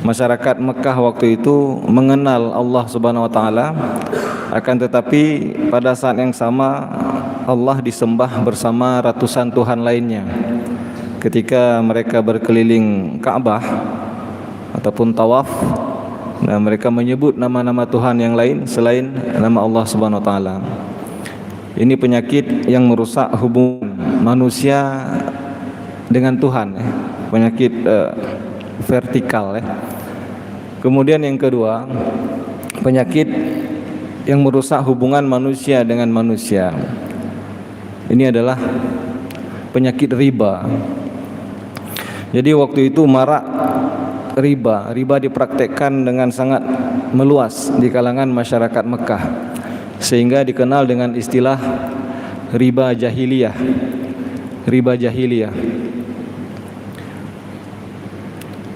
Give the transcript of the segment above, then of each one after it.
Masyarakat Mekah waktu itu mengenal Allah Subhanahu wa taala, akan tetapi pada saat yang sama Allah disembah bersama ratusan tuhan lainnya. Ketika mereka berkeliling Ka'bah ataupun tawaf, nah mereka menyebut nama-nama Tuhan yang lain selain nama Allah Subhanahu wa taala. Ini penyakit yang merusak hubungan manusia dengan Tuhan, penyakit vertikal. Kemudian yang kedua, penyakit yang merusak hubungan manusia dengan manusia. Ini adalah penyakit riba. Jadi waktu itu marak riba dipraktekkan dengan sangat meluas di kalangan masyarakat Mekah, sehingga dikenal dengan istilah riba jahiliyah. Riba jahiliyah.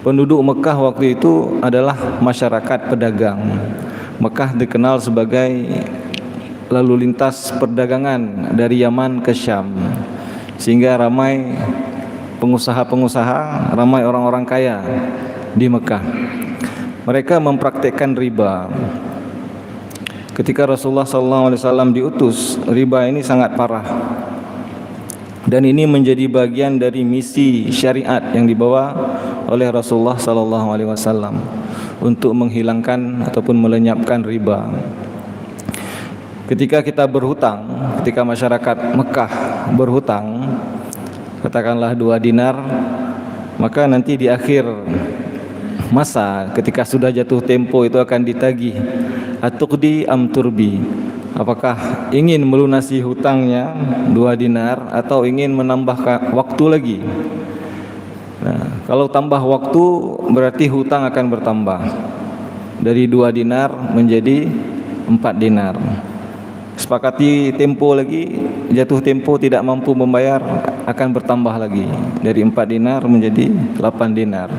Penduduk Mekah waktu itu adalah masyarakat pedagang. Mekah dikenal sebagai lalu lintas perdagangan dari Yaman ke Syam, sehingga ramai pengusaha-pengusaha, ramai orang-orang kaya di Mekah. Mereka mempraktekkan riba. Ketika Rasulullah SAW diutus, riba ini sangat parah. Dan ini menjadi bagian dari misi syariat yang dibawa oleh Rasulullah SAW untuk menghilangkan ataupun melenyapkan riba. Ketika kita berhutang, ketika masyarakat Mekah berhutang, katakanlah 2 dinar, maka nanti di akhir masa ketika sudah jatuh tempo itu akan ditagih atuqdi am turbi, apakah ingin melunasi hutangnya 2 dinar atau ingin menambah waktu lagi. Nah, kalau tambah waktu berarti hutang akan bertambah dari 2 dinar menjadi 4 dinar. Sepakati tempo lagi, jatuh tempo tidak mampu membayar, akan bertambah lagi dari 4 dinar menjadi 8 dinar.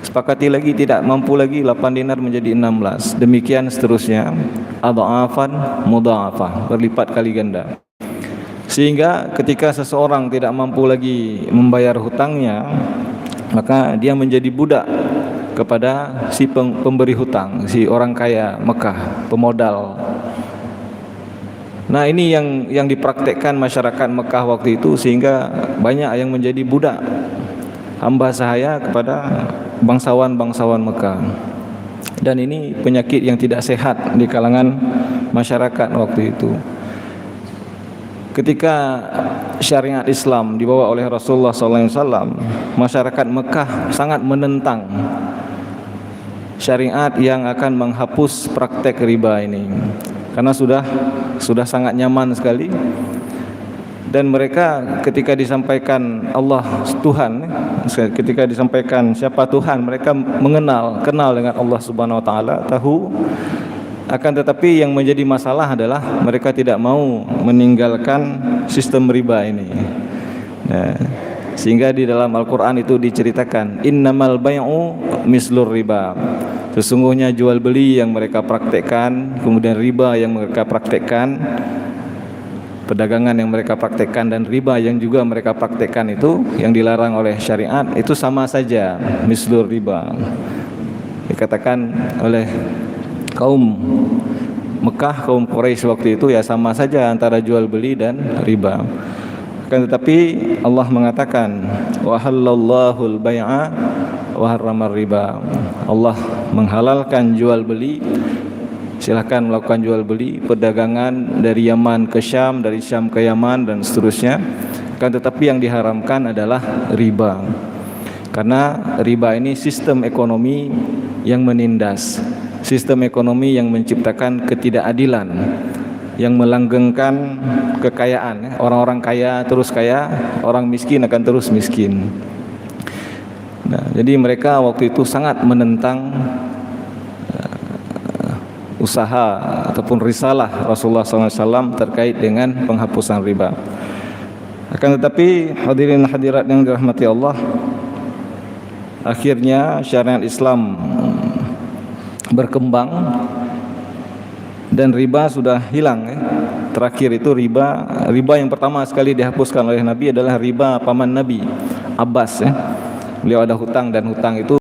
Sepakati lagi tidak mampu lagi, 8 dinar menjadi 16. Demikian seterusnya, adha'afan mudha'afah, berlipat kali ganda. Sehingga ketika seseorang tidak mampu lagi membayar hutangnya, maka dia menjadi budak kepada si pemberi hutang, si orang kaya Mekah, pemodal. Nah, ini yang dipraktekkan masyarakat Mekah waktu itu, sehingga banyak yang menjadi budak, hamba sahaya kepada bangsawan-bangsawan Mekah. Dan ini penyakit yang tidak sehat di kalangan masyarakat waktu itu. Ketika syariat Islam dibawa oleh Rasulullah SAW, masyarakat Mekah sangat menentang syariat yang akan menghapus praktek riba ini, karena sudah sangat nyaman sekali. Dan mereka ketika disampaikan Allah Tuhan, ketika disampaikan siapa Tuhan, mereka kenal dengan Allah Subhanahu wa taala, tahu. Akan tetapi yang menjadi masalah adalah mereka tidak mau meninggalkan sistem riba ini. Nah, sehingga di dalam Al-Qur'an itu diceritakan innamal bai'u mislur riba. Sesungguhnya jual beli yang mereka praktekkan, kemudian riba yang mereka praktekkan, perdagangan yang mereka praktekkan dan riba yang juga mereka praktekkan itu, yang dilarang oleh syariat, itu sama saja, mislur riba. Dikatakan oleh kaum Mekah, kaum Quraisy waktu itu, ya sama saja antara jual beli dan riba. Akan tetapi Allah mengatakan wa halallahu al-bai'a wa harramar riba. Allah menghalalkan jual beli, silahkan melakukan jual beli, perdagangan dari Yaman ke Syam, dari Syam ke Yaman dan seterusnya. Akan tetapi yang diharamkan adalah riba, karena riba ini sistem ekonomi yang menindas, sistem ekonomi yang menciptakan ketidakadilan, yang melanggengkan kekayaan. Orang-orang kaya terus kaya, orang miskin akan terus miskin. Nah, jadi mereka waktu itu sangat menentang usaha ataupun risalah Rasulullah SAW terkait dengan penghapusan riba. Akan tetapi hadirin hadirat yang dirahmati Allah, akhirnya syariat Islam berkembang dan riba sudah hilang. Terakhir itu riba yang pertama sekali dihapuskan oleh Nabi adalah riba paman Nabi, Abbas. Beliau ada hutang, dan hutang itu